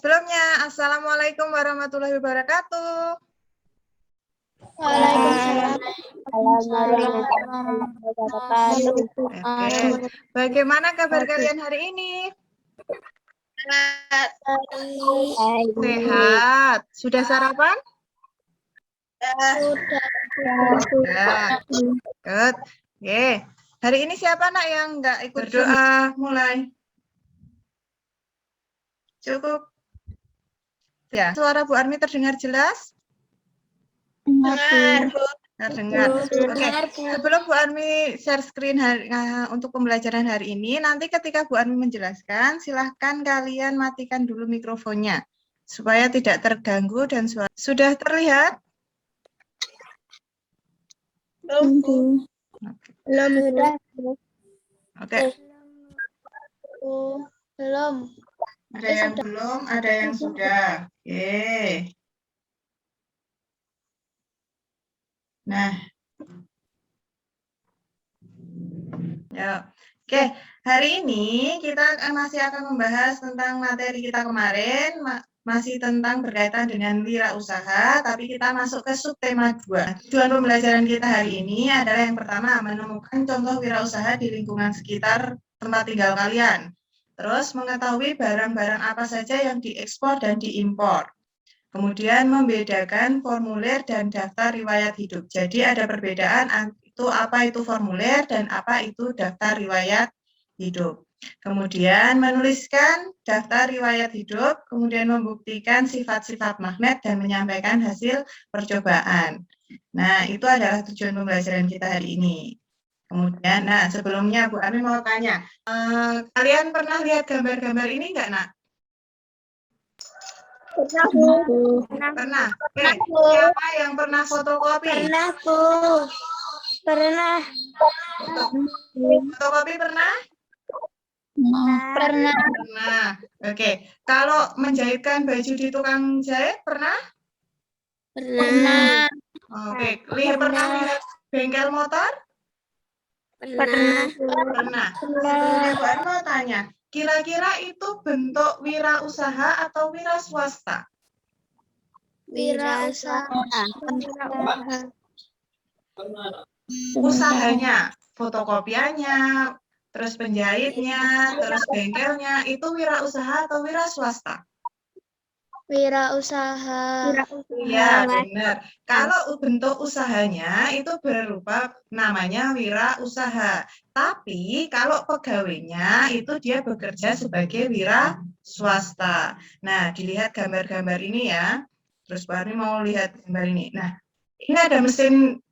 Sebelumnya, Assalamualaikum warahmatullahi wabarakatuh. Waalaikumsalam. Oke, bagaimana kabar kalian hari ini? Sehat. Sudah sarapan? Sudah. Good. Oke. Hari ini siapa nak yang nggak ikut berdoa? Mulai. Cukup. Ya. Suara Bu Armi terdengar jelas? Dengar, Bu. Terdengar. Oke. Sebelum Bu Armi share screen untuk pembelajaran hari ini, nanti ketika Bu Armi menjelaskan, silahkan kalian matikan dulu mikrofonnya supaya tidak terganggu dan suara. Sudah terlihat? Belum. Oke. Belum. Ada yang belum, ada yang sudah. Oke. Nah. Ya. Oke, hari ini kita masih akan membahas tentang materi kita kemarin, masih tentang berkaitan dengan wirausaha, tapi kita masuk ke subtema 2. Tujuan pembelajaran kita hari ini adalah yang pertama, menemukan contoh wirausaha di lingkungan sekitar tempat tinggal kalian. Terus mengetahui barang-barang apa saja yang diekspor dan diimpor. Kemudian membedakan formulir dan daftar riwayat hidup. Jadi ada perbedaan itu apa itu formulir dan apa itu daftar riwayat hidup. Kemudian menuliskan daftar riwayat hidup, kemudian membuktikan sifat-sifat magnet dan menyampaikan hasil percobaan. Nah, itu adalah tujuan pembelajaran kita hari ini. Kemudian, nah sebelumnya Bu Armi mau tanya, kalian pernah lihat gambar-gambar ini enggak, Nak? Pernah, Bu. Pernah. Oke, siapa yang pernah fotokopi? Pernah, Bu. Pernah. Fotokopi pernah? Pernah. Pernah. Oke, kalau menjahitkan baju di tukang jahit pernah? Pernah. Oke, pernah lihat bengkel motor? Pernah. Pernah. Sebelumnya Bu Ani mau tanya, kira-kira itu bentuk wirausaha atau wira swasta? Wirausaha. Usahanya, fotokopiannya, terus penjahitnya, terus bengkelnya, itu wirausaha atau wira swasta? Wirausaha. Iya, benar. Kalau bentuk usahanya itu berupa namanya wirausaha. Tapi kalau pegawainya itu dia bekerja sebagai wira swasta. Nah, dilihat gambar-gambar ini ya. Terus Pak Armi mau lihat gambar ini. Nah, ini ada mesin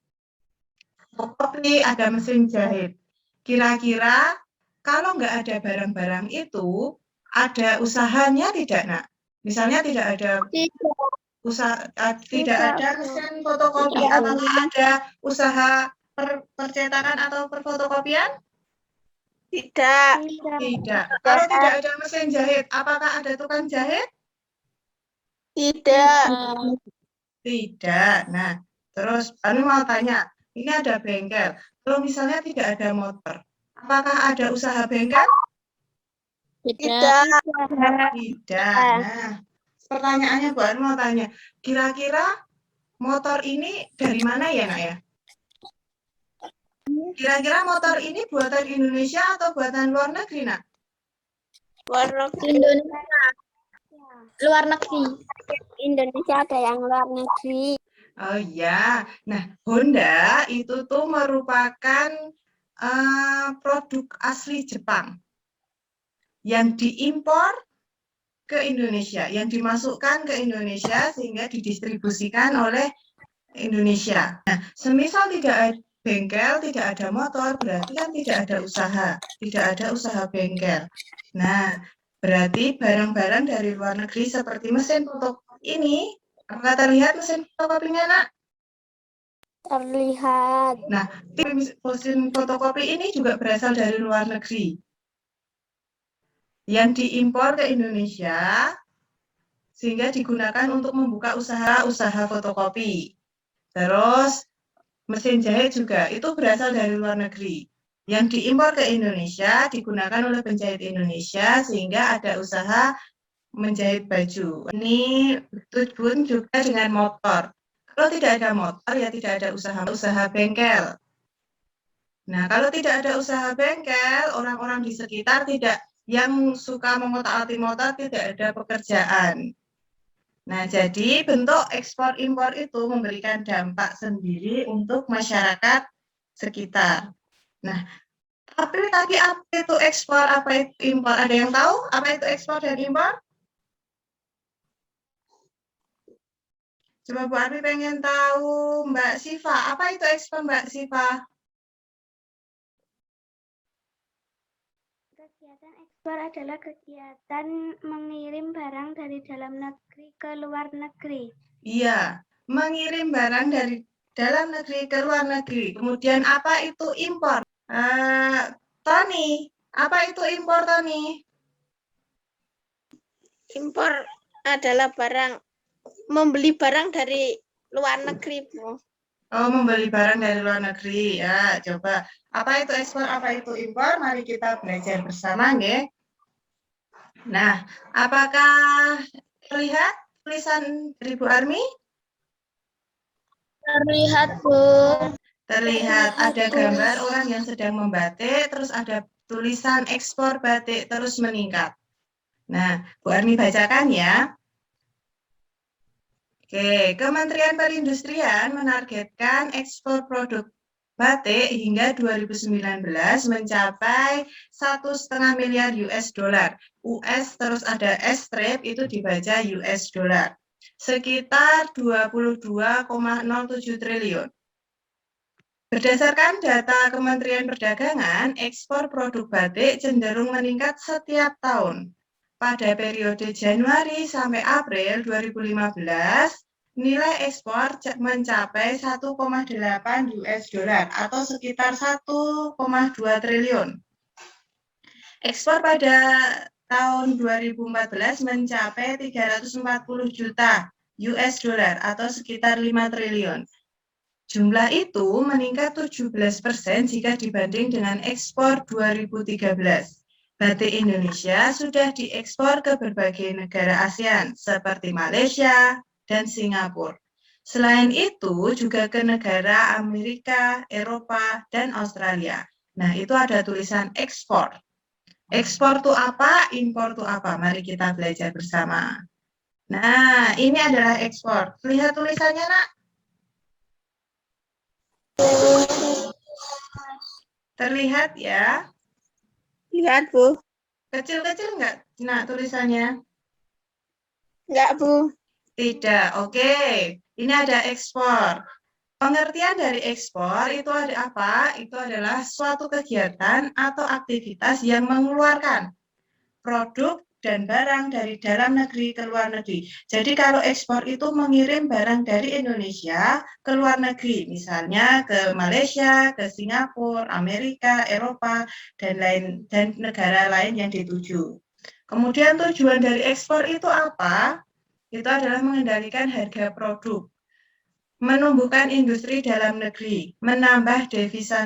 fotokopi, ada mesin jahit. Kira-kira kalau nggak ada barang-barang itu, ada usahanya tidak, Nak? Misalnya tidak ada tidak ada mesin fotokopi, apakah ada usaha percetakan atau perfotokopian? Tidak. Tidak. Kalau tidak ada mesin jahit, apakah ada tukang jahit? Tidak. Tidak. Nah, terus Anu mau tanya, ini ada bengkel. Kalau misalnya tidak ada motor, apakah ada usaha bengkel? Tidak. Tidak. Nah, pertanyaannya Bu Anu mau tanya, kira-kira motor ini dari mana ya, Nak ya? Kira-kira motor ini buatan Indonesia atau buatan luar negeri, Nak? Luar negeri. Indonesia. Luar negeri. Indonesia ada yang luar negeri. Oh iya. Nah, Honda itu tuh merupakan produk asli Jepang yang diimpor ke Indonesia, yang dimasukkan ke Indonesia sehingga didistribusikan oleh Indonesia. Nah, semisal tidak ada bengkel, tidak ada motor, berarti kan tidak ada usaha bengkel. Nah, berarti barang-barang dari luar negeri seperti mesin fotokopi ini, apakah terlihat mesin fotokopinya, Nak? Terlihat. Nah, mesin fotokopi ini juga berasal dari luar negeri yang diimpor ke Indonesia sehingga digunakan untuk membuka usaha fotokopi. Terus mesin jahit juga itu berasal dari luar negeri. Yang diimpor ke Indonesia digunakan oleh penjahit Indonesia sehingga ada usaha menjahit baju. Ini pun juga dengan motor. Kalau tidak ada motor, ya tidak ada usaha bengkel. Nah, kalau tidak ada usaha bengkel, orang-orang di sekitar yang suka mengotak-atik motor tidak ada pekerjaan. Nah, jadi bentuk ekspor impor itu memberikan dampak sendiri untuk masyarakat sekitar. Nah, tapi apa itu ekspor, apa itu impor? Ada yang tahu apa itu ekspor dan impor? Coba Bu Armi pengen tahu, Mbak Siva, apa itu ekspor Mbak Siva? Kegiatan ekspor adalah kegiatan mengirim barang dari dalam negeri ke luar negeri. Iya, mengirim barang dari dalam negeri ke luar negeri. Kemudian apa itu impor? Tony, apa itu impor, Tony? Impor adalah membeli barang dari luar negeri, Bu. Oh, membeli barang dari luar negeri. Ya, coba. Apa itu ekspor, apa itu impor? Mari kita belajar bersama, nggih. Nah, apakah terlihat tulisan dari Bu Armi? Terlihat, Bu. Terlihat ada gambar orang yang sedang membatik, terus ada tulisan ekspor batik terus meningkat. Nah, Bu Armi bacakan ya. Oke, Kementerian Perindustrian menargetkan ekspor produk batik hingga 2019 mencapai 1,5 miliar US dollar. US terus ada S-strip itu dibaca US dollar. Sekitar 22,07 triliun. Berdasarkan data Kementerian Perdagangan, ekspor produk batik cenderung meningkat setiap tahun. Pada periode Januari sampai April 2015, nilai ekspor mencapai 1,8 US dollar atau sekitar 1,2 triliun. Ekspor pada tahun 2014 mencapai 340 juta US dollar atau sekitar 5 triliun. Jumlah itu meningkat 17% jika dibanding dengan ekspor 2013. Batik Indonesia sudah diekspor ke berbagai negara ASEAN seperti Malaysia dan Singapura. Selain itu juga ke negara Amerika, Eropa, dan Australia. Nah, itu ada tulisan ekspor. Ekspor itu apa? Impor itu apa? Mari kita belajar bersama. Nah, ini adalah ekspor. Lihat tulisannya, Nak. Terlihat ya? Lihat, Bu. Kecil-kecil nggak? Nah, tulisannya? Enggak, Bu. Tidak. Oke. Ini ada ekspor. Pengertian dari ekspor itu ada apa? Itu adalah suatu kegiatan atau aktivitas yang mengeluarkan produk dan barang dari dalam negeri ke luar negeri. Jadi kalau ekspor itu mengirim barang dari Indonesia ke luar negeri, misalnya ke Malaysia, ke Singapura, Amerika, Eropa, dan negara lain yang dituju. Kemudian tujuan dari ekspor itu apa? Itu adalah mengendalikan harga produk, menumbuhkan industri dalam negeri, menambah devisa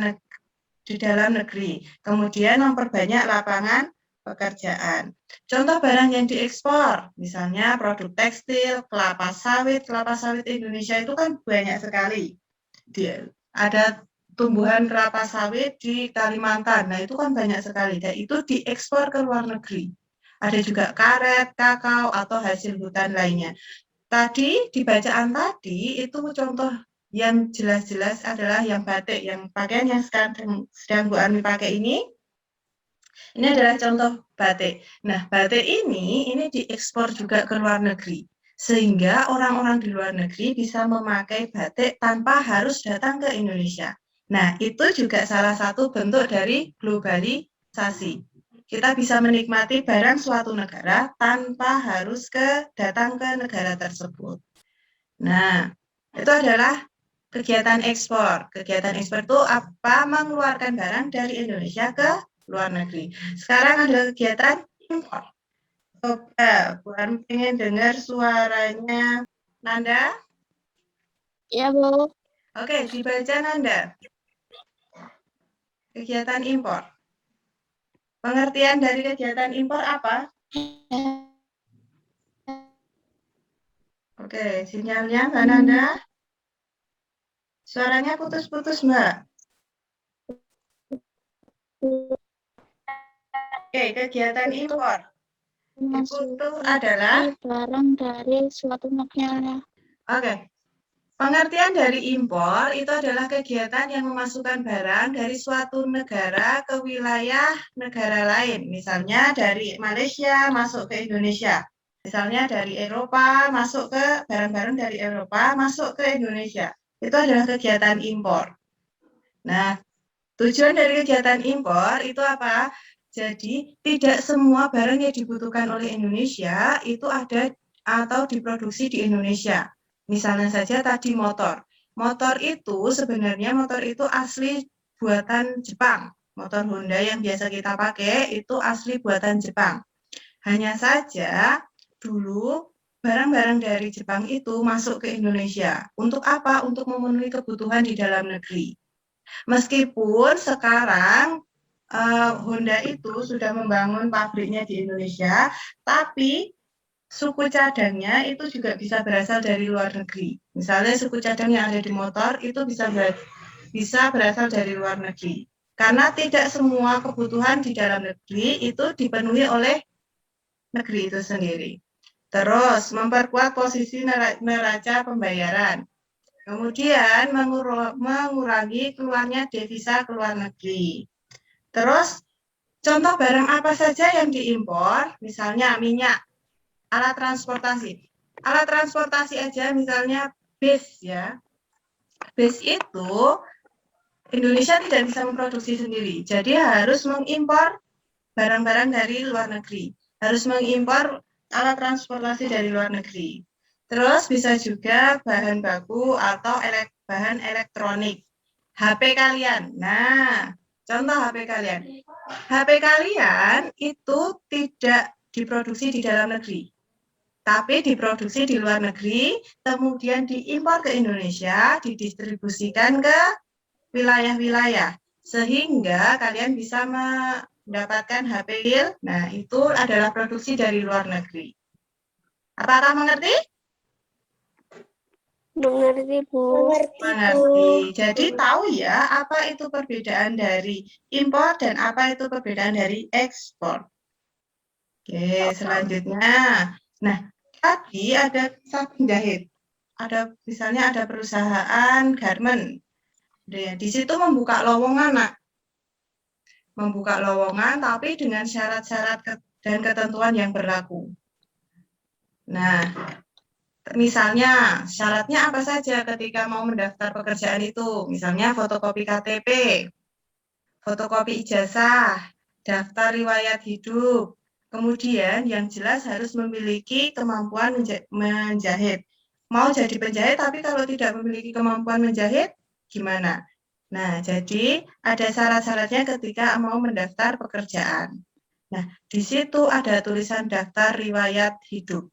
di dalam negeri, kemudian memperbanyak lapangan pekerjaan. Contoh barang yang diekspor, misalnya produk tekstil, kelapa sawit Indonesia itu kan banyak sekali. Ada tumbuhan kelapa sawit di Kalimantan, nah itu kan banyak sekali, dan itu diekspor ke luar negeri. Ada juga karet, kakao, atau hasil hutan lainnya. Tadi di bacaan tadi itu contoh yang jelas-jelas adalah yang batik, yang pakaian yang sedang Bu Armi pakai ini adalah contoh batik. Nah, batik ini diekspor juga ke luar negeri, sehingga orang-orang di luar negeri bisa memakai batik tanpa harus datang ke Indonesia. Nah, itu juga salah satu bentuk dari globalisasi. Kita bisa menikmati barang suatu negara tanpa harus datang ke negara tersebut. Nah, itu adalah kegiatan ekspor. Kegiatan ekspor itu apa? Mengeluarkan barang dari Indonesia ke luar negeri. Sekarang ada kegiatan impor. Coba, Bu Armi pengen dengar suaranya Nanda. Ya, Bu. Oke, dibaca Nanda. Kegiatan impor. Pengertian dari kegiatan impor apa? Oke, sinyalnya Mbak Nanda. Suaranya putus-putus, Mbak. Oke, kegiatan impor. Itu adalah barang dari suatu negara. Oke. Pengertian dari impor itu adalah kegiatan yang memasukkan barang dari suatu negara ke wilayah negara lain. Misalnya dari Malaysia masuk ke Indonesia. Misalnya dari Eropa masuk ke barang-barang dari Eropa masuk ke Indonesia. Itu adalah kegiatan impor. Nah, tujuan dari kegiatan impor itu apa? Jadi, tidak semua barang yang dibutuhkan oleh Indonesia itu ada atau diproduksi di Indonesia. Misalnya saja tadi motor. Motor itu asli buatan Jepang. Motor Honda yang biasa kita pakai itu asli buatan Jepang. Hanya saja dulu barang-barang dari Jepang itu masuk ke Indonesia. Untuk apa? Untuk memenuhi kebutuhan di dalam negeri. Meskipun sekarang Honda itu sudah membangun pabriknya di Indonesia, tapi suku cadangnya itu juga bisa berasal dari luar negeri. Misalnya suku cadang yang ada di motor itu bisa berasal dari luar negeri. Karena tidak semua kebutuhan di dalam negeri itu dipenuhi oleh negeri itu sendiri. Terus, memperkuat posisi neraca pembayaran. Kemudian mengurangi keluarnya devisa ke luar negeri. Terus contoh barang apa saja yang diimpor, misalnya minyak, alat transportasi. Alat transportasi aja misalnya bis ya. Bis itu Indonesia tidak bisa memproduksi sendiri. Jadi harus mengimpor barang-barang dari luar negeri. Harus mengimpor alat transportasi dari luar negeri. Terus bisa juga bahan baku atau bahan elektronik. HP kalian. Nah, contoh HP kalian. HP kalian itu tidak diproduksi di dalam negeri, tapi diproduksi di luar negeri, kemudian diimpor ke Indonesia, didistribusikan ke wilayah-wilayah, sehingga kalian bisa mendapatkan HP real. Nah, itu adalah produksi dari luar negeri. Apakah mengerti? Mengerti, Bu. Mengerti. Jadi tahu ya apa itu perbedaan dari impor dan apa itu perbedaan dari ekspor. Oke, selanjutnya. Nah, tadi ada penjahit. Misalnya ada perusahaan garment. Di situ membuka lowongan, Nak. Membuka lowongan tapi dengan syarat-syarat dan ketentuan yang berlaku. Nah, misalnya syaratnya apa saja ketika mau mendaftar pekerjaan itu? Misalnya fotokopi KTP, fotokopi ijazah, daftar riwayat hidup. Kemudian yang jelas harus memiliki kemampuan menjahit. Mau jadi penjahit tapi kalau tidak memiliki kemampuan menjahit, gimana? Nah, jadi ada syarat-syaratnya ketika mau mendaftar pekerjaan. Nah, di situ ada tulisan daftar riwayat hidup.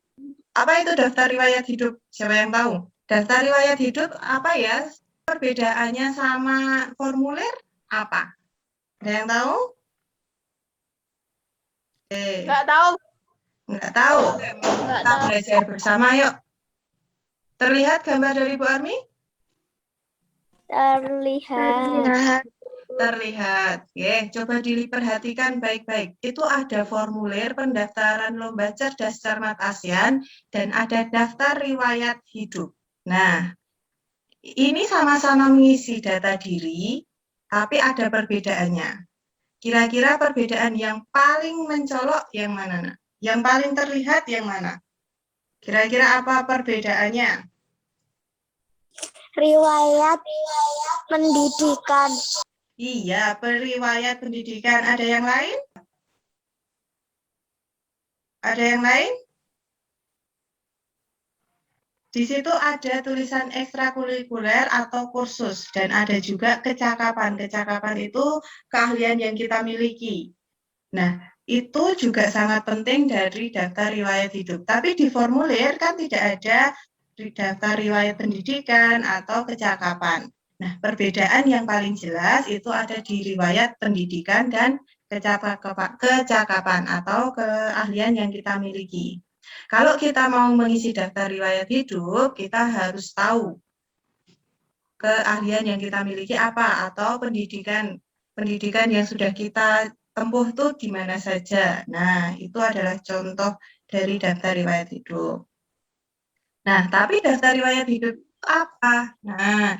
Apa itu daftar riwayat hidup? Siapa yang tahu? Daftar riwayat hidup apa ya? Perbedaannya sama formulir apa? Ada yang tahu? Nggak tahu. Nggak tahu. Kita belajar bersama, yuk. Terlihat gambar dari Bu Armi? Terlihat. Terlihat. Coba diperhatikan baik-baik. Itu ada formulir pendaftaran lomba cerdas cermat ASEAN dan ada daftar riwayat hidup. Nah, ini sama-sama mengisi data diri, tapi ada perbedaannya. Kira-kira perbedaan yang paling mencolok yang mana? Yang paling terlihat yang mana? Kira-kira apa perbedaannya? Riwayat pendidikan. Iya, periwayat pendidikan. Ada yang lain? Ada yang lain? Di situ ada tulisan ekstrakurikuler atau kursus dan ada juga kecakapan. Kecakapan itu keahlian yang kita miliki. Nah, itu juga sangat penting dari daftar riwayat hidup. Tapi di formulir kan tidak ada daftar riwayat pendidikan atau kecakapan. Nah, perbedaan yang paling jelas itu ada di riwayat pendidikan dan kecakapan atau keahlian yang kita miliki. Kalau kita mau mengisi daftar riwayat hidup, kita harus tahu keahlian yang kita miliki apa atau pendidikan yang sudah kita tempuh tuh di mana saja. Nah, itu adalah contoh dari daftar riwayat hidup. Nah, tapi daftar riwayat hidup itu apa? Nah,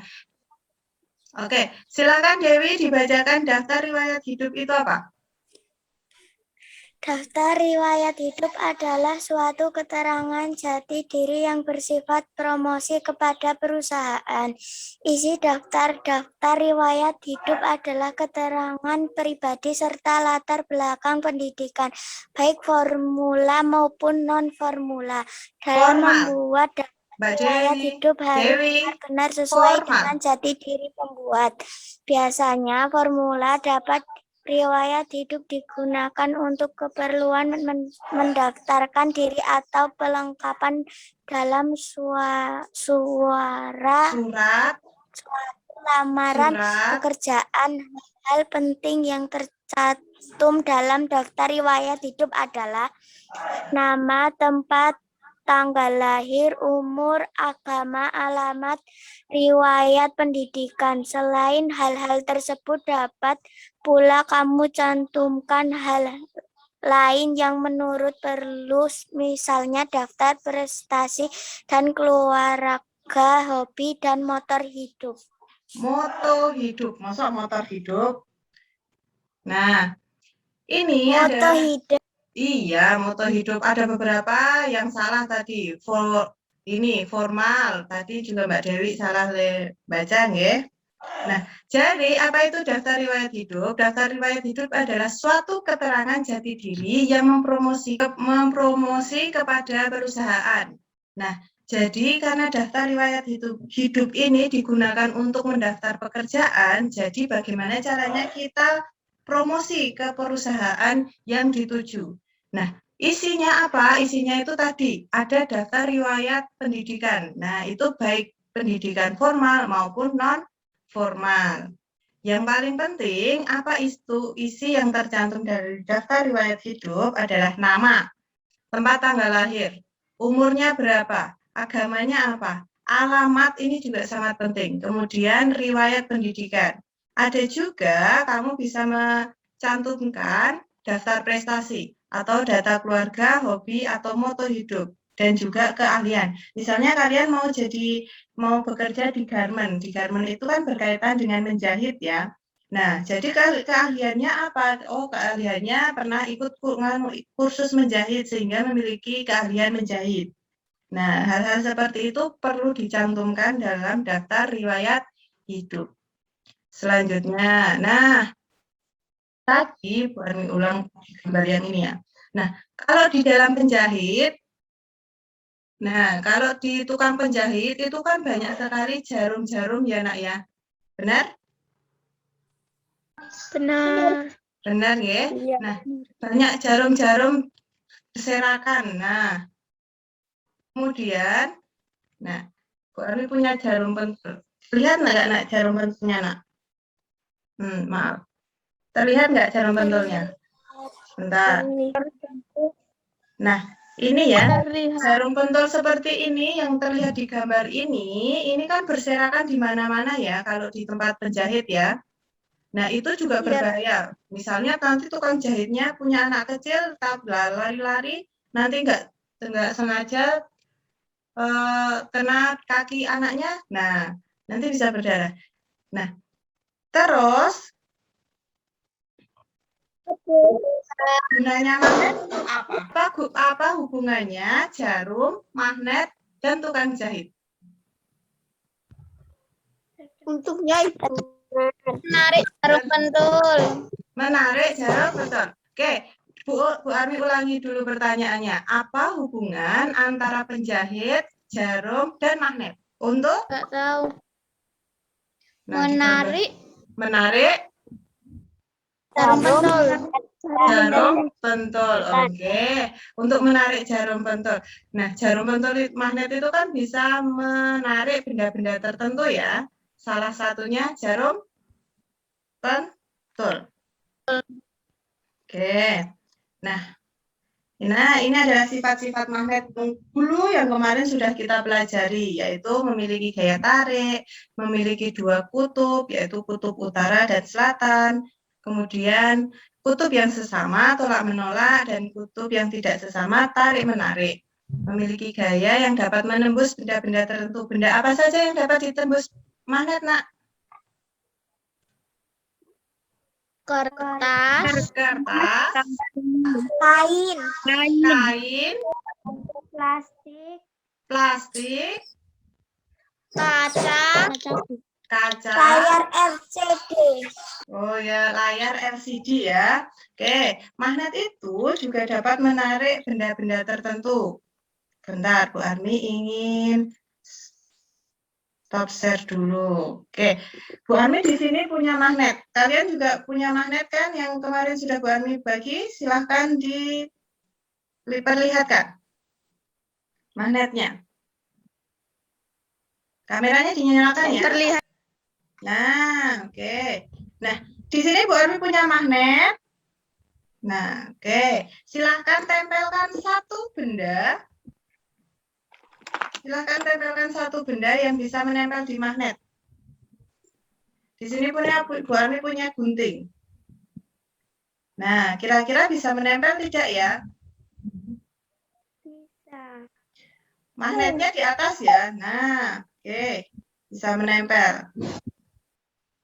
oke, silakan Dewi dibacakan daftar riwayat hidup itu apa? Daftar riwayat hidup adalah suatu keterangan jati diri yang bersifat promosi kepada perusahaan. Isi daftar riwayat hidup adalah keterangan pribadi serta latar belakang pendidikan, baik formula maupun non-formula. Dalam membuat daftar riwayat hidup harus benar-benar sesuai dengan jati diri pembuat. Biasanya formula riwayat hidup digunakan untuk keperluan mendaftarkan diri atau pelengkapan dalam surat lamaran pekerjaan. Hal penting yang tercantum dalam daftar riwayat hidup adalah nama, tempat, tanggal lahir, umur, agama, alamat, riwayat pendidikan. Selain hal-hal tersebut, dapat pula kamu cantumkan hal lain yang menurut perlu, misalnya daftar prestasi dan keluarga, hobi, dan motor hidup. Moto hidup, masa motor hidup? Nah, ini Moto adalah hidup. Iya, moto hidup ada beberapa yang salah tadi. Ini formal, tadi juga Mbak Dewi salah baca nggih. Nah, jadi apa itu daftar riwayat hidup? Daftar riwayat hidup adalah suatu keterangan jati diri yang mempromosi kepada perusahaan. Nah, jadi karena daftar riwayat hidup ini digunakan untuk mendaftar pekerjaan, jadi bagaimana caranya kita promosi ke perusahaan yang dituju. Nah, isinya apa? Isinya itu tadi, ada daftar riwayat pendidikan. Nah, itu baik pendidikan formal maupun non-formal. Yang paling penting, apa itu isi yang tercantum dari daftar riwayat hidup adalah nama, tempat tanggal lahir, umurnya berapa, agamanya apa, alamat ini juga sangat penting. Kemudian riwayat pendidikan. Ada juga kamu bisa mencantumkan daftar prestasi atau data keluarga, hobi, atau moto hidup, dan juga keahlian. Misalnya kalian mau bekerja di garment. Di garment itu kan berkaitan dengan menjahit ya. Nah, jadi keahliannya apa? Oh, keahliannya pernah ikut kursus menjahit sehingga memiliki keahlian menjahit. Nah, hal-hal seperti itu perlu dicantumkan dalam daftar riwayat hidup. Selanjutnya, nah, tadi kami ulang gambar yang ini ya. Nah, kalau di dalam penjahit, nah, kalau di tukang penjahit itu kan banyak sekali jarum-jarum ya, Nak ya. Benar? Benar. Benar ya? Iya. Nah, banyak jarum-jarum berserakan. Nah, kemudian, nah, Bu Armi punya jarum pentul. Lihat nggak, Nak, jarum pentulnya, Nak? Maaf. Terlihat nggak jarum pentulnya? Bentar. Nah, ini ya, jarum pentul seperti ini yang terlihat di gambar ini kan berserakan di mana-mana ya, kalau di tempat penjahit ya. Nah, itu juga berbahaya. Misalnya nanti tukang jahitnya punya anak kecil, lari-lari, nanti nggak sengaja kena kaki anaknya, nah, nanti bisa berdarah. Nah, terus gunanya magnet itu apa? Apa hubungannya jarum, magnet, dan tukang jahit? Untuknya itu menarik jarum pentul. Menarik jarum pentul. Oke, Bu Armi ulangi dulu pertanyaannya. Apa hubungan antara penjahit, jarum, dan magnet? Untuk? Nggak tahu. Menarik. Menarik. Jarum pentul. Jarum pentul, oke. Untuk menarik jarum pentul. Nah, jarum pentul magnet itu kan bisa menarik benda-benda tertentu ya. Salah satunya jarum pentul. Oke. Nah, Nah, ini adalah sifat-sifat magnet dulu yang kemarin sudah kita pelajari, yaitu memiliki gaya tarik, memiliki dua kutub, yaitu kutub utara dan selatan, kemudian kutub yang sesama, tolak-menolak, dan kutub yang tidak sesama, tarik-menarik. Memiliki gaya yang dapat menembus benda-benda tertentu. Benda apa saja yang dapat ditembus magnet, Nak? Kertas, Kertas, kain, kain, Plastik, plastik, kaca, kaca, layar LCD. oh ya, layar LCD ya. Oke, magnet itu juga dapat menarik benda-benda tertentu. Bentar, Bu Armi ingin stop share dulu. Oke, Bu Armi di sini punya magnet. Kalian juga punya magnet kan yang kemarin sudah Bu Armi bagi? Silahkan diperlihatkan magnetnya. Kameranya dinyalakan ya. Terlihat. Nah, oke. Nah, di sini Bu Armi punya magnet. Nah, oke. Silahkan tempelkan satu benda. Silahkan tempelkan satu benda yang bisa menempel di magnet. Di sini punya Bu Armi punya gunting. Nah, kira-kira bisa menempel tidak ya? bisa. Magnetnya di atas ya. Nah, oke. Bisa menempel.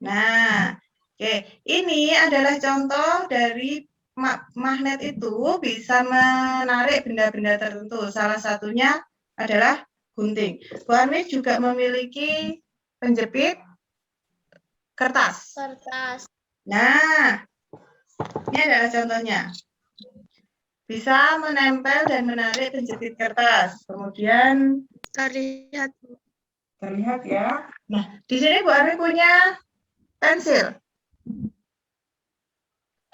Nah, oke. Ini adalah contoh dari magnet itu bisa menarik benda-benda tertentu. Salah satunya adalah gunting. Bu Armi juga memiliki penjepit kertas. Nah, ini adalah contohnya. Bisa menempel dan menarik penjepit kertas. Kemudian Terlihat. terlihat ya. Nah, di sini Bu Armi punya pensil.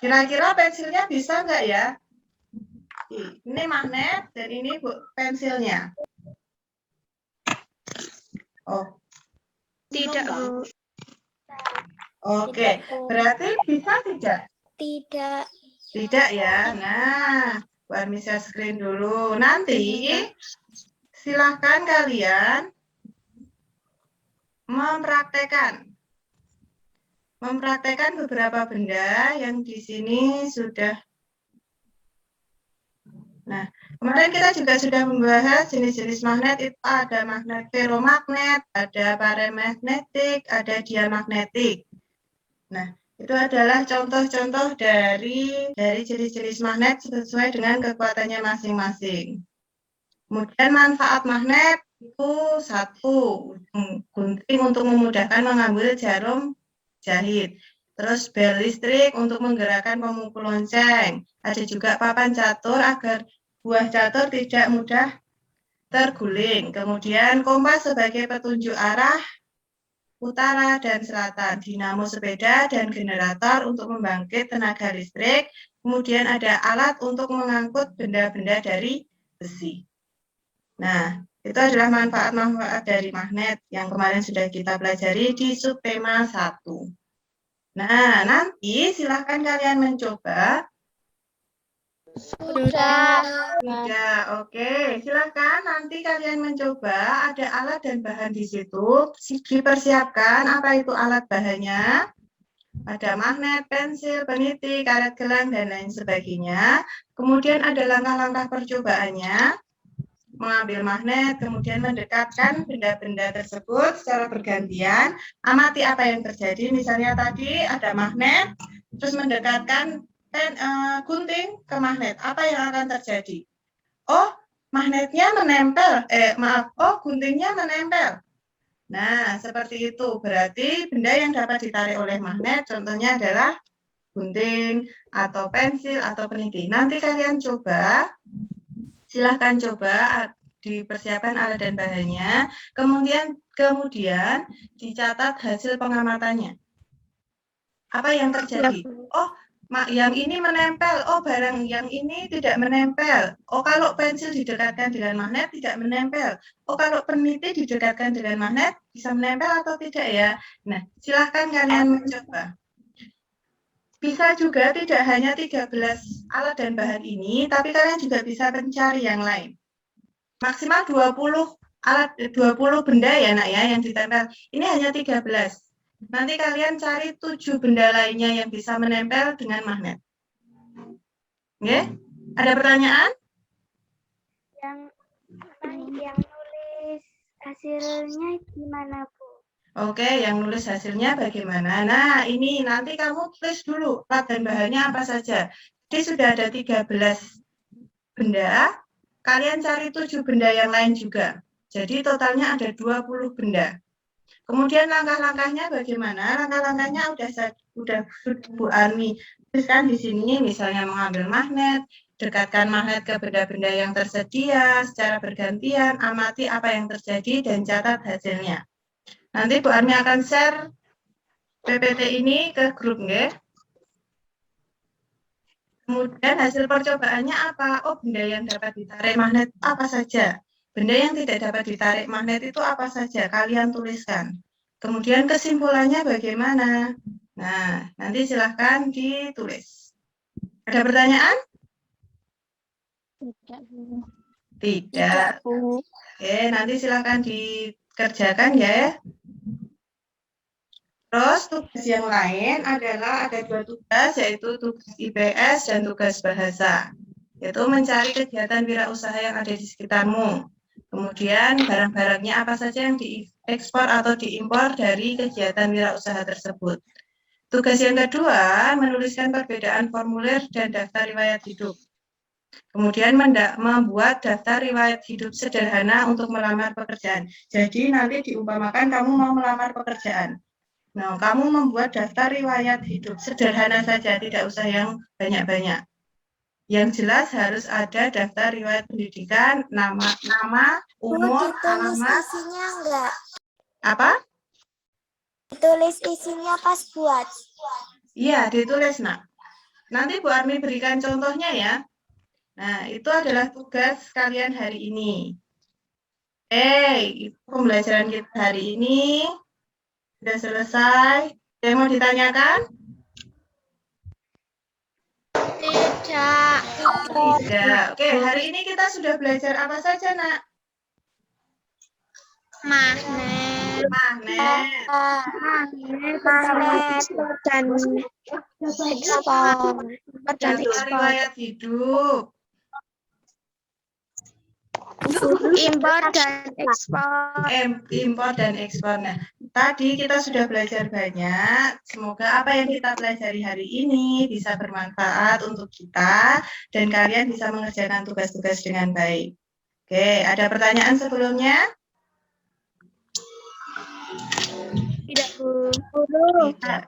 Kira-kira pensilnya bisa nggak ya? Ini magnet dan ini pensilnya. Oh, Tidak, Bu. oke. Berarti bisa tidak? Tidak. Tidak ya. Nah, Bu Armi share screen dulu. Nanti silahkan kalian mempraktekkan beberapa benda yang di sini sudah. Nah, kemarin kita juga sudah membahas jenis-jenis magnet. Itu ada magnet ferromagnet, ada paramagnetik, ada diamagnetik. Nah, itu adalah contoh-contoh dari jenis-jenis magnet sesuai dengan kekuatannya masing-masing. Kemudian manfaat magnet itu satu, gunting untuk memudahkan mengambil jarum jahit. Terus bel listrik untuk menggerakkan pemukul lonceng. Ada juga papan catur agar buah catur tidak mudah terguling. Kemudian kompas sebagai petunjuk arah utara dan selatan. Dinamo sepeda dan generator untuk membangkit tenaga listrik. Kemudian ada alat untuk mengangkut benda-benda dari besi. Nah, itu adalah manfaat-manfaat dari magnet yang kemarin sudah kita pelajari di subtema 1. Nah, nanti silahkan kalian mencoba. Sudah. Oke. Silahkan nanti kalian mencoba. Ada alat dan bahan di situ. Dipersiapkan apa itu alat bahannya. Ada magnet, pensil, peniti, karet gelang, dan lain sebagainya. Kemudian ada langkah-langkah percobaannya. Mengambil magnet, kemudian mendekatkan benda-benda tersebut secara bergantian, amati apa yang terjadi. Misalnya tadi ada magnet, terus mendekatkan gunting ke magnet, apa yang akan terjadi? Oh, magnetnya menempel, guntingnya menempel. Nah, seperti itu. Berarti benda yang dapat ditarik oleh magnet, contohnya adalah gunting, atau pensil, atau peniti. Nanti kalian coba. Silahkan coba dipersiapkan alat dan bahannya, kemudian dicatat hasil pengamatannya. Apa yang terjadi? Oh, yang ini menempel, oh barang yang ini tidak menempel. Oh, kalau pensil didekatkan dengan magnet tidak menempel. Oh, kalau peniti didekatkan dengan magnet bisa menempel atau tidak ya? Nah, silahkan kalian mencoba. Bisa juga tidak hanya 13 alat dan bahan ini, tapi kalian juga bisa mencari yang lain. Maksimal 20 alat, 20 benda ya nak ya yang ditempel. Ini hanya 13. Nanti kalian cari 7 benda lainnya yang bisa menempel dengan magnet. Oke? Ada pertanyaan? Yang nulis hasilnya gimana, Bu? Oke, yang nulis hasilnya bagaimana? Nah, ini nanti kamu tulis dulu alat dan bahannya apa saja. Jadi sudah ada 13 benda, kalian cari 7 benda yang lain juga. Jadi totalnya ada 20 benda. Kemudian langkah-langkahnya bagaimana? Langkah-langkahnya udah Bu Armi tuliskan di sini, misalnya mengambil magnet, dekatkan magnet ke benda-benda yang tersedia secara bergantian, amati apa yang terjadi dan catat hasilnya. Nanti Bu Armi akan share PPT ini ke grup, nggih. Kemudian hasil percobaannya apa? Oh, benda yang dapat ditarik magnet apa saja? Benda yang tidak dapat ditarik magnet itu apa saja? Kalian tuliskan. Kemudian kesimpulannya bagaimana? Nah, nanti silahkan ditulis. Ada pertanyaan? Tidak. Oke, nanti silahkan dikerjakan ya. Terus tugas yang lain adalah ada 2 tugas, yaitu tugas IPS dan tugas bahasa. Yaitu mencari kegiatan wirausaha yang ada di sekitarmu. Kemudian barang-barangnya apa saja yang diekspor atau diimpor dari kegiatan wirausaha tersebut. Tugas yang kedua, menuliskan perbedaan formulir dan daftar riwayat hidup. Kemudian membuat daftar riwayat hidup sederhana untuk melamar pekerjaan. Jadi nanti diumpamakan kamu mau melamar pekerjaan. Nah, kamu membuat daftar riwayat hidup sederhana saja, tidak usah yang banyak-banyak. Yang jelas harus ada daftar riwayat pendidikan, nama, umur, Ditulis alamat. isinya enggak? Apa? Ditulis isinya pas buat. Iya, ditulis, nak. Nanti Bu Armi berikan contohnya ya. Nah, itu adalah tugas kalian hari ini. Itu pembelajaran kita hari ini. Sudah selesai. Ada yang mau ditanyakan? Tidak. Tidak. Oke, hari ini kita sudah belajar apa saja, nak? Magnet. Magnet. Magnet dan ekspor. Daftar riwayat hidup. Impor dan ekspor. Impor dan ekspor. Nah, tadi kita sudah belajar banyak. Semoga apa yang kita pelajari hari ini bisa bermanfaat untuk kita dan kalian bisa mengerjakan tugas-tugas dengan baik. Oke, ada pertanyaan sebelumnya? Tidak, Bu. Tidak.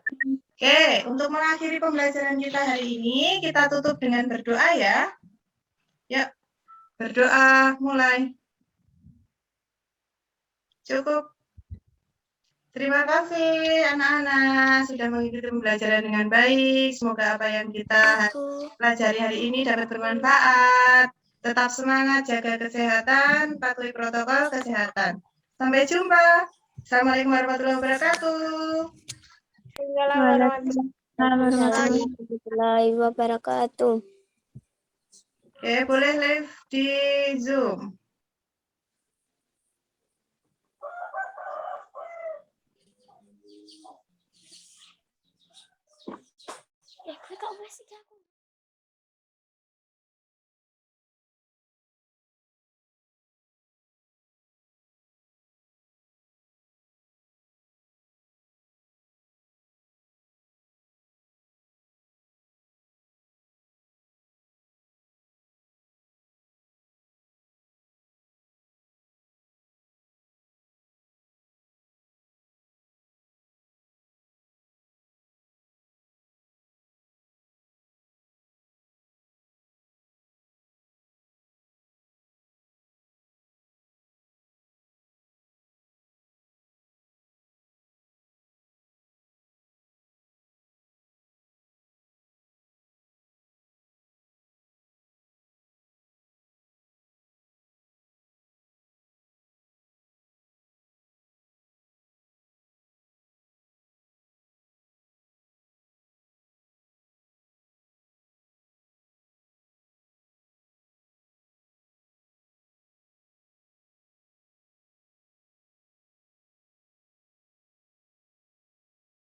Oke, untuk mengakhiri pembelajaran kita hari ini, kita tutup dengan berdoa ya. Yuk, berdoa mulai. Cukup. Terima kasih anak-anak sudah mengikuti pembelajaran dengan baik. Semoga apa yang kita pelajari hari ini dapat bermanfaat. Tetap semangat, jaga kesehatan, patuhi protokol kesehatan. Sampai jumpa. Assalamualaikum warahmatullahi wabarakatuh. Warahmatullahi wabarakatuh. Oke, boleh live di Zoom.